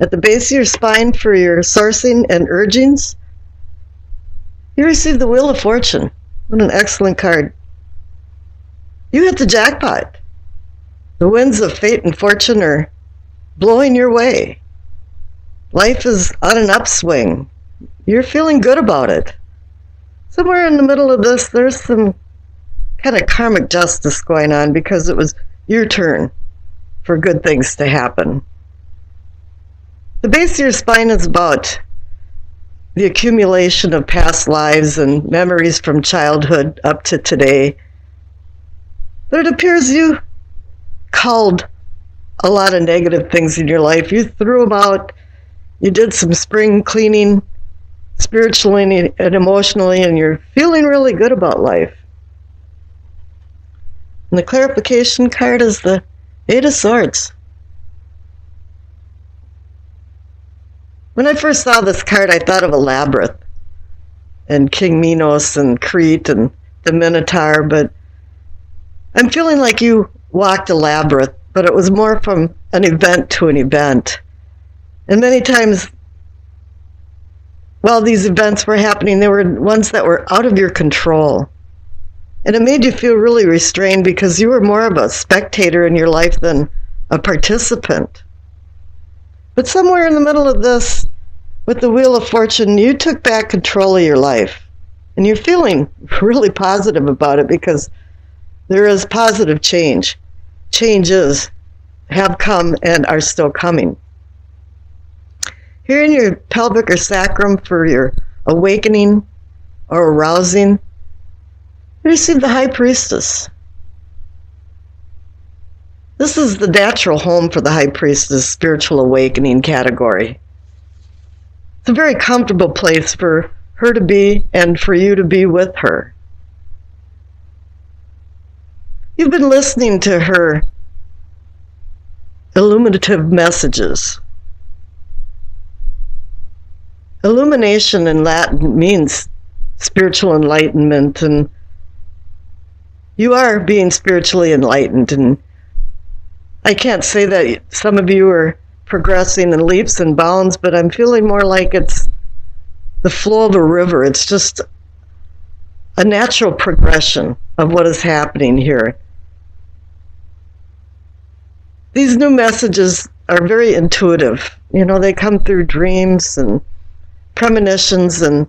At the base of your spine for your sourcing and urgings, you receive the Wheel of Fortune. What an excellent card. You hit the jackpot. The winds of fate and fortune are blowing your way. Life is on an upswing. You're feeling good about it. Somewhere in the middle of this, there's some kind of karmic justice going on because it was your turn for good things to happen. The base of your spine is about the accumulation of past lives and memories from childhood up to today. But it appears you culled a lot of negative things in your life. You threw them out. You did some spring cleaning spiritually and emotionally, and you're feeling really good about life. And the clarification card is the Eight of Swords. When I first saw this card, I thought of a labyrinth and King Minos and Crete and the Minotaur, but I'm feeling like you walked a labyrinth, but it was more from an event to an event. And many times, while these events were happening, they were ones that were out of your control. And it made you feel really restrained because you were more of a spectator in your life than a participant. But somewhere in the middle of this, with the Wheel of Fortune, you took back control of your life. And you're feeling really positive about it because there is positive change. Changes have come and are still coming. Here in your pelvic or sacrum for your awakening or arousing, you receive the High Priestess. This is the natural home for the High Priestess spiritual awakening category. It's a very comfortable place for her to be and for you to be with her. You've been listening to her illuminative messages. Illumination in Latin means spiritual enlightenment, and you are being spiritually enlightened. And I can't say that some of you are progressing in leaps and bounds, but I'm feeling more like it's the flow of a river. It's just a natural progression of what is happening here. These new messages are very intuitive. You know, they come through dreams and premonitions and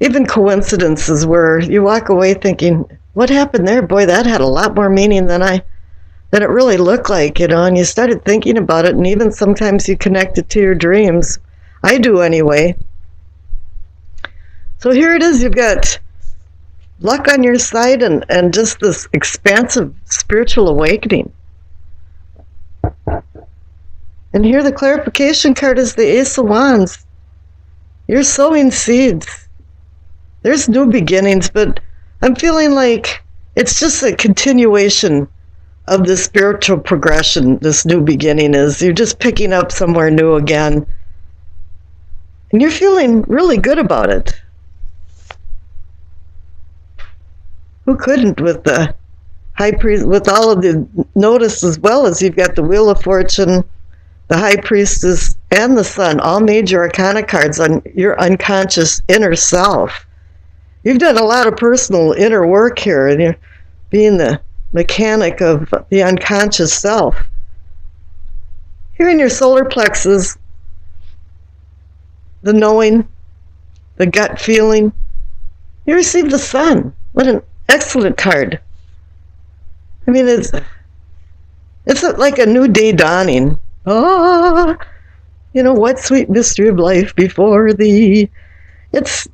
even coincidences where you walk away thinking, what happened there? Boy, that had a lot more meaning than it really looked like, you know, and you started thinking about it, and even sometimes you connect it to your dreams. I do anyway. So here it is, you've got luck on your side and just this expansive spiritual awakening. And here the clarification card is the Ace of Wands. You're sowing seeds. There's new beginnings, but I'm feeling like it's just a continuation of the spiritual progression. This new beginning is you're just picking up somewhere new again. And you're feeling really good about it. Who couldn't with the High Priest, with all of the notice, as well as you've got the Wheel of Fortune, the High Priestess, and the Sun, all major arcana cards on your unconscious inner self. You've done a lot of personal inner work here, and you're being the mechanic of the unconscious self. Here in your solar plexus, the knowing, the gut feeling, you receive the Sun. What an excellent card. I mean, it's like a new day dawning. Ah, you know, what sweet mystery of life before thee. It's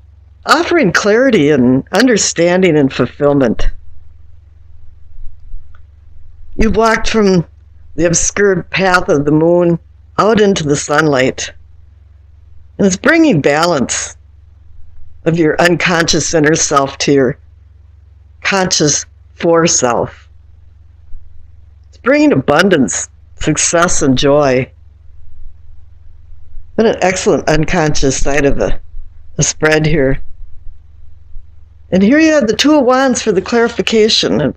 offering clarity and understanding and fulfillment. You've walked from the obscured path of the moon out into the sunlight. And it's bringing balance of your unconscious inner self to your conscious foreself. It's bringing abundance, success, and joy. What an excellent unconscious side of a spread here. And here you have the Two of Wands for the clarification.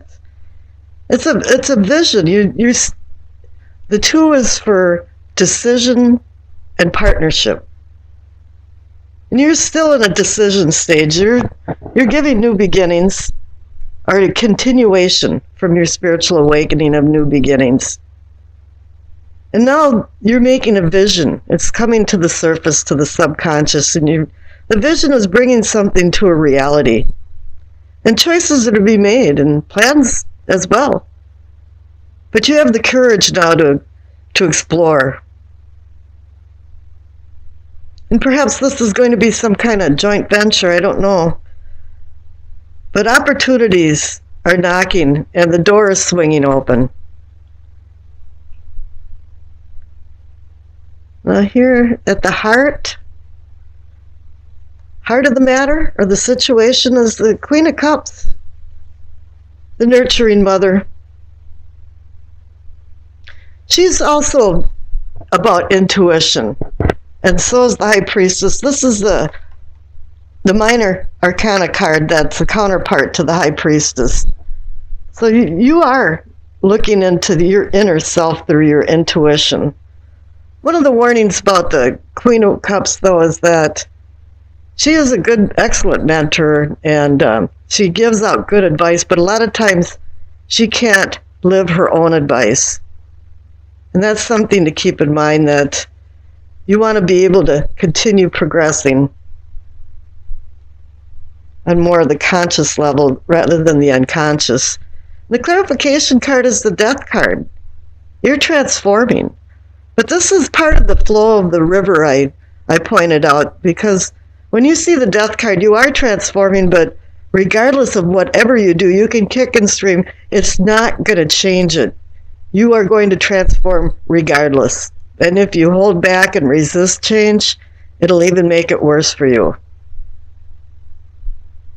It's a vision. The two is for decision and partnership. And you're still in a decision stage. You're giving new beginnings, or a continuation from your spiritual awakening of new beginnings. And now you're making a vision. It's coming to the surface, to the subconscious, and the vision is bringing something to a reality. And choices are to be made, and plans as well. But you have the courage now to explore. And perhaps this is going to be some kind of joint venture, I don't know. But opportunities are knocking, and the door is swinging open. Now here at the heart of the matter, or the situation, is the Queen of Cups, the nurturing mother. She's also about intuition, and so is the High Priestess. This is the minor arcana card that's a counterpart to the High Priestess. So you are looking into your inner self through your intuition. One of the warnings about the Queen of Cups, though, is that she is a good, excellent mentor, and she gives out good advice, but a lot of times she can't live her own advice. And that's something to keep in mind, that you want to be able to continue progressing on more of the conscious level rather than the unconscious. The clarification card is the Death card. You're transforming. But this is part of the flow of the river I pointed out, because when you see the Death card, you are transforming, but regardless of whatever you do, you can kick and scream, it's not going to change it. You are going to transform regardless. And if you hold back and resist change, it'll even make it worse for you.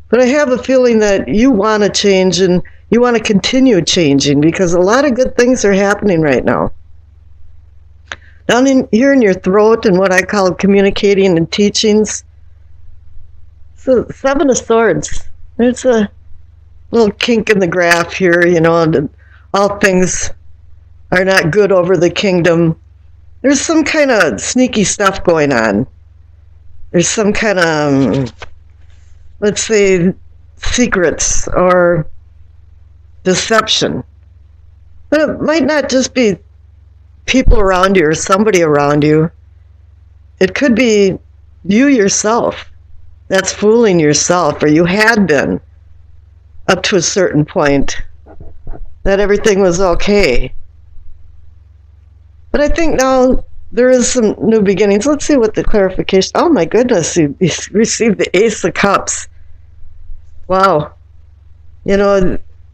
But I have a feeling that you want to change, and you want to continue changing, because a lot of good things are happening right now. Down here in your throat, and what I call communicating and teachings, so Seven of Swords. There's a little kink in the graph here, and all things are not good over the kingdom. There's some kind of sneaky stuff going on. There's some kind of, let's say, secrets or deception. But it might not just be people around you or somebody around you. It could be you yourself that's fooling yourself, or you had been up to a certain point, that everything was okay. But I think now there is some new beginnings. Let's see what the clarification. Oh my goodness, you received the Ace of Cups. Wow.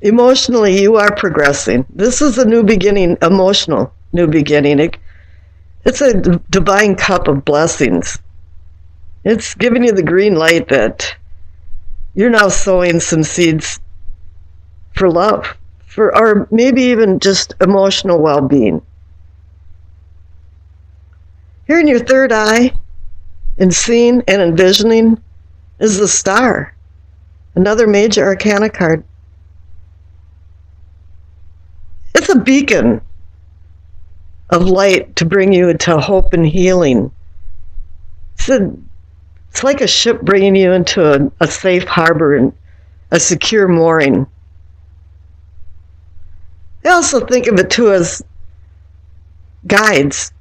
Emotionally you are progressing. This is a new beginning, emotional new beginning. It's a divine cup of blessings. It's giving you the green light that you're now sowing some seeds for love, or maybe even just emotional well-being. Here in your third eye, in seeing and envisioning, is the Star, another major arcana card. It's a beacon of light to bring you into hope and healing. It's like a ship bringing you into a safe harbor and a secure mooring. I also think of it too as guides.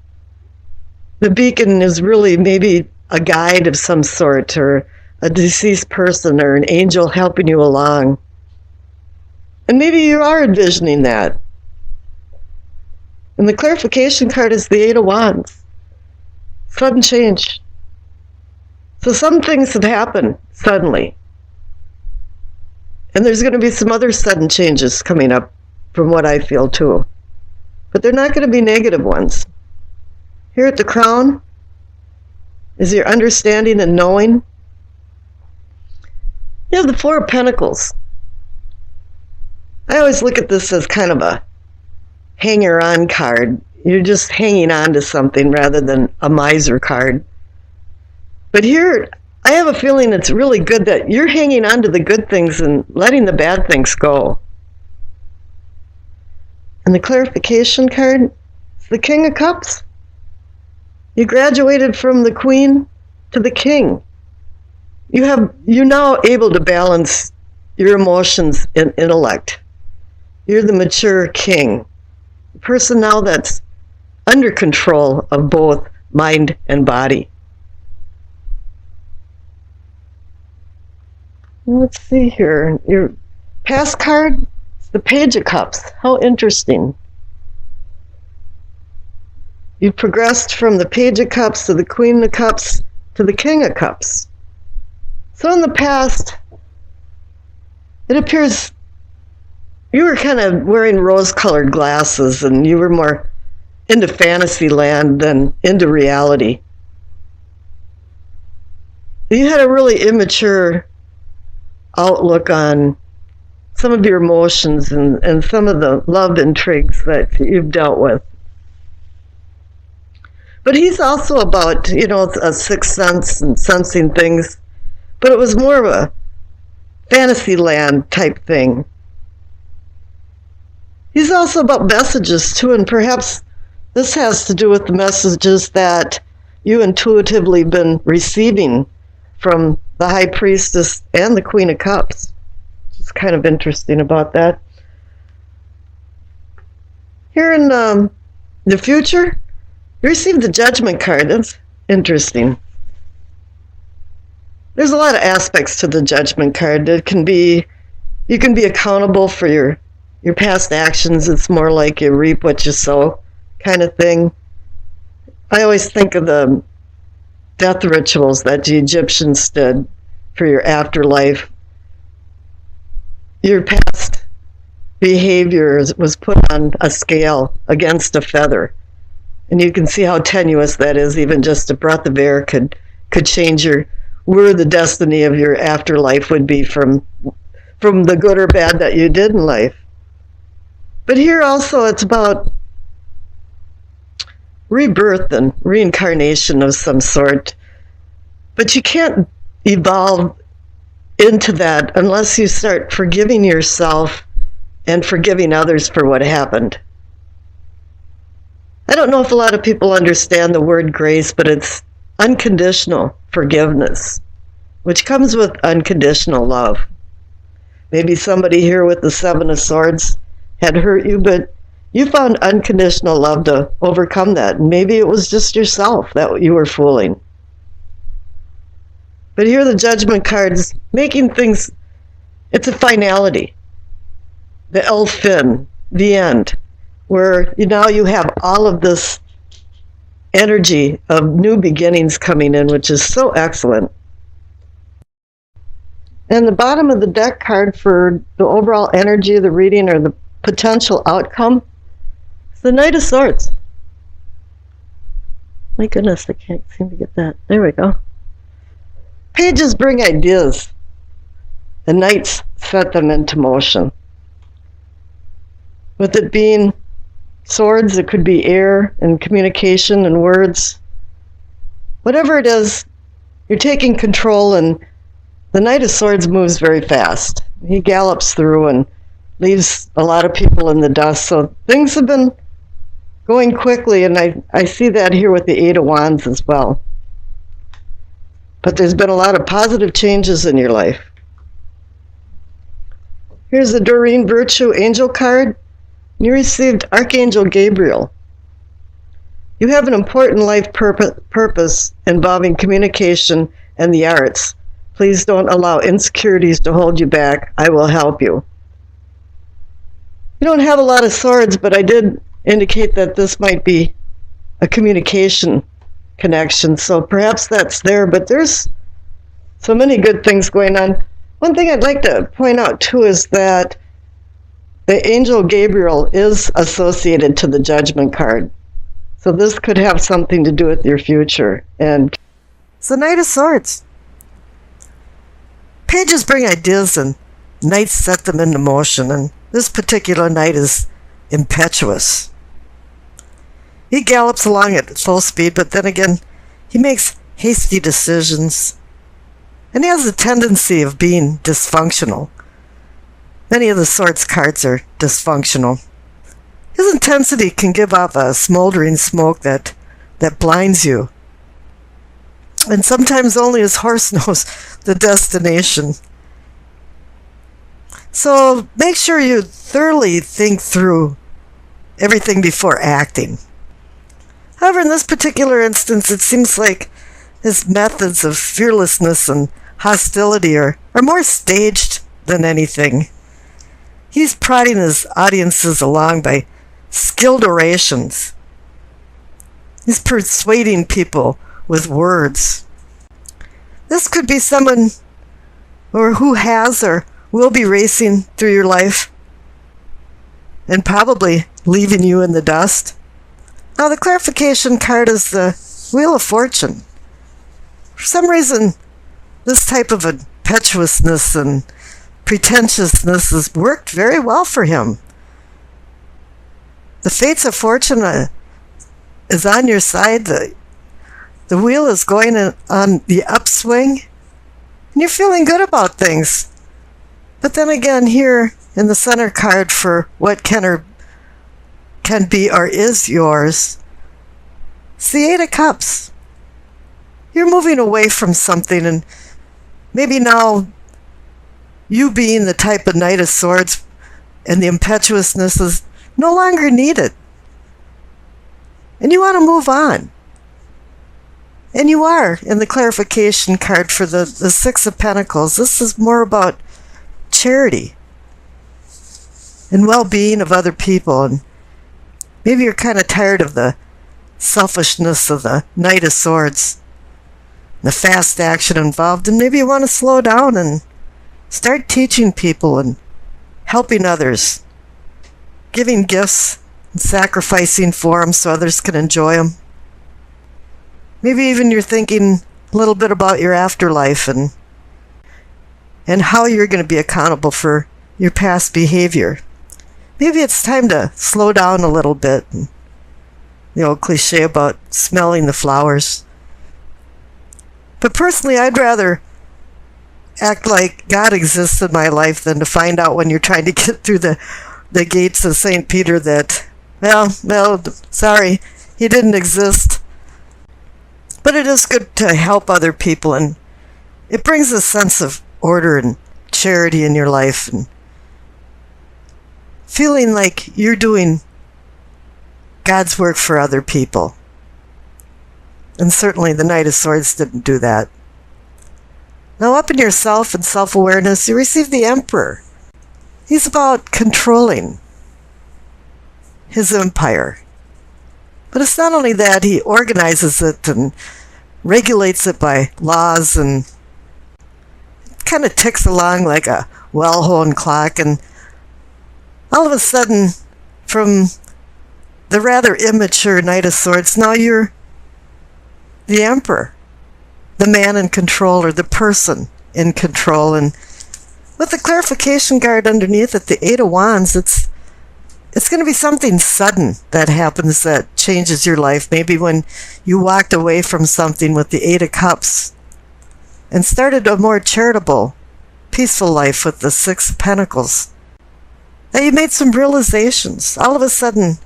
The beacon is really maybe a guide of some sort, or a deceased person, or an angel helping you along. And maybe you are envisioning that. And the clarification card is the Eight of Wands. Sudden change. So some things have happened suddenly. And there's going to be some other sudden changes coming up, from what I feel too. But they're not going to be negative ones. Here at the crown is your understanding and knowing. You have the Four of Pentacles. I always look at this as kind of a hanger-on card. You're just hanging on to something rather than a miser card. But here, I have a feeling it's really good that you're hanging on to the good things and letting the bad things go. And the clarification card is the King of Cups. You graduated from the Queen to the King. You're now able to balance your emotions and intellect. You're the mature king, the person now that's under control of both mind and body. Let's see here. Your past card, the Page of Cups. How interesting. You progressed from the Page of Cups to the Queen of Cups to the King of Cups. So in the past, it appears you were kind of wearing rose-colored glasses and you were more into fantasy land than into reality. You had a really immature outlook on some of your emotions and some of the love intrigues that you've dealt with. But he's also about, a sixth sense and sensing things, but it was more of a fantasy land type thing. He's also about messages too, and perhaps this has to do with the messages that you intuitively been receiving from the High Priestess and the Queen of Cups. It's kind of interesting about that. Here in the future, you received the Judgment card. That's interesting. There's a lot of aspects to the Judgment card. You can be accountable for your past actions. It's more like you reap what you sow kind of thing. I always think of the death rituals that the Egyptians did for your afterlife. Your past behavior was put on a scale against a feather. And you can see how tenuous that is. Even just a breath of air could change where the destiny of your afterlife would be from the good or bad that you did in life. But here also it's about rebirth and reincarnation of some sort. But you can't evolve into that unless you start forgiving yourself and forgiving others for what happened. I don't know if a lot of people understand the word grace, but it's unconditional forgiveness, which comes with unconditional love. Maybe somebody here with the Seven of Swords had hurt you, but you found unconditional love to overcome that. Maybe it was just yourself that you were fooling. But here the Judgment cards making things, it's a finality. The Elfin, the end, where now you have all of this energy of new beginnings coming in, which is so excellent. And the bottom of the deck card for the overall energy of the reading or the potential outcome is the Knight of Swords. My goodness, I can't seem to get that. There we go. Pages bring ideas. The knights set them into motion. With it being swords, it could be air and communication and words. Whatever it is, you're taking control, and the Knight of Swords moves very fast. He gallops through and leaves a lot of people in the dust. So things have been going quickly, and I see that here with the Eight of Wands as well. But there's been a lot of positive changes in your life. Here's the Doreen Virtue Angel card. You received Archangel Gabriel. You have an important life purpose involving communication and the arts. Please don't allow insecurities to hold you back. I will help you. You don't have a lot of swords, but I did indicate that this might be a communication connection, so perhaps that's there, but there's so many good things going on. One thing I'd like to point out too is that the Angel Gabriel is associated to the Judgment card. So this could have something to do with your future. And it's the Knight of Swords. Pages bring ideas and knights set them into motion, and this particular knight is impetuous. He gallops along at full speed, but then again, he makes hasty decisions. And he has a tendency of being dysfunctional. Many of the Swords cards are dysfunctional. His intensity can give off a smoldering smoke that that blinds you. And sometimes only his horse knows the destination. So make sure you thoroughly think through everything before acting. However, in this particular instance, it seems like his methods of fearlessness and hostility are more staged than anything. He's prodding his audiences along by skilled orations. He's persuading people with words. This could be someone who has or will be racing through your life and probably leaving you in the dust. Now, the clarification card is the Wheel of Fortune. For some reason, this type of impetuousness and pretentiousness has worked very well for him. The fates of fortune is on your side. The wheel is going on the upswing, and you're feeling good about things. But then again, here in the center card for what can be or is yours, it's the Eight of Cups. You're moving away from something, and maybe now you being the type of Knight of Swords and the impetuousness is no longer needed. And you want to move on. And you are in the clarification card for the Six of Pentacles. This is more about charity and well-being of other people. And maybe you're kind of tired of the selfishness of the Knight of Swords, the fast action involved, and maybe you want to slow down and start teaching people and helping others, giving gifts and sacrificing for them so others can enjoy them. Maybe even you're thinking a little bit about your afterlife and how you're going to be accountable for your past behavior. Maybe it's time to slow down a little bit. The old cliche about smelling the flowers. But personally, I'd rather act like God exists in my life than to find out when you're trying to get through the gates of St. Peter that, well, sorry, he didn't exist. But it is good to help other people, and it brings a sense of order and charity in your life, and feeling like you're doing God's work for other people. And certainly the Knight of Swords didn't do that. Now, up in yourself and self-awareness, you receive the Emperor. He's about controlling his empire. But it's not only that, he organizes it and regulates it by laws, and it kind of ticks along like a well-honed clock. And all of a sudden, from the rather immature Knight of Swords, now you're the Emperor, the man in control, or the person in control. And with the clarification card underneath it, the Eight of Wands, it's going to be something sudden that happens that changes your life. Maybe when you walked away from something with the Eight of Cups and started a more charitable, peaceful life with the Six of Pentacles. That you made some realizations. All of a sudden,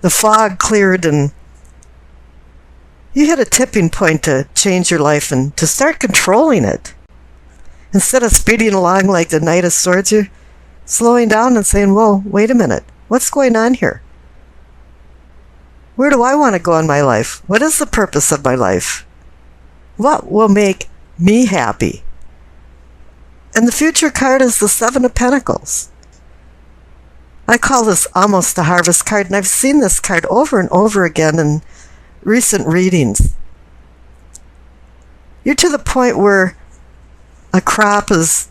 the fog cleared and you hit a tipping point to change your life and to start controlling it. Instead of speeding along like the Knight of Swords, you're slowing down and saying, whoa, wait a minute. What's going on here? Where do I want to go in my life? What is the purpose of my life? What will make me happy? And the future card is the Seven of Pentacles. I call this almost the harvest card, and I've seen this card over and over again in recent readings. You're to the point where a crop is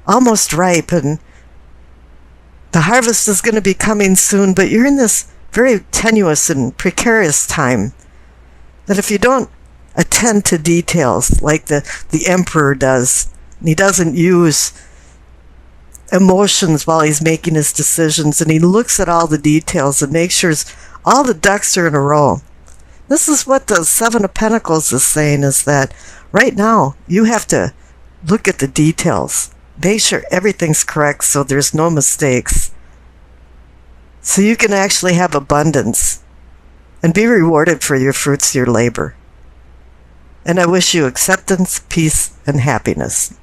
almost ripe and the harvest is going to be coming soon, but you're in this very tenuous and precarious time that if you don't attend to details like the Emperor does, and he doesn't use emotions while he's making his decisions, and he looks at all the details and makes sure all the ducks are in a row. This is what the Seven of Pentacles is saying, is that right now you have to look at the details. Make sure everything's correct so there's no mistakes. So you can actually have abundance and be rewarded for your fruits of your labor. And I wish you acceptance, peace, and happiness.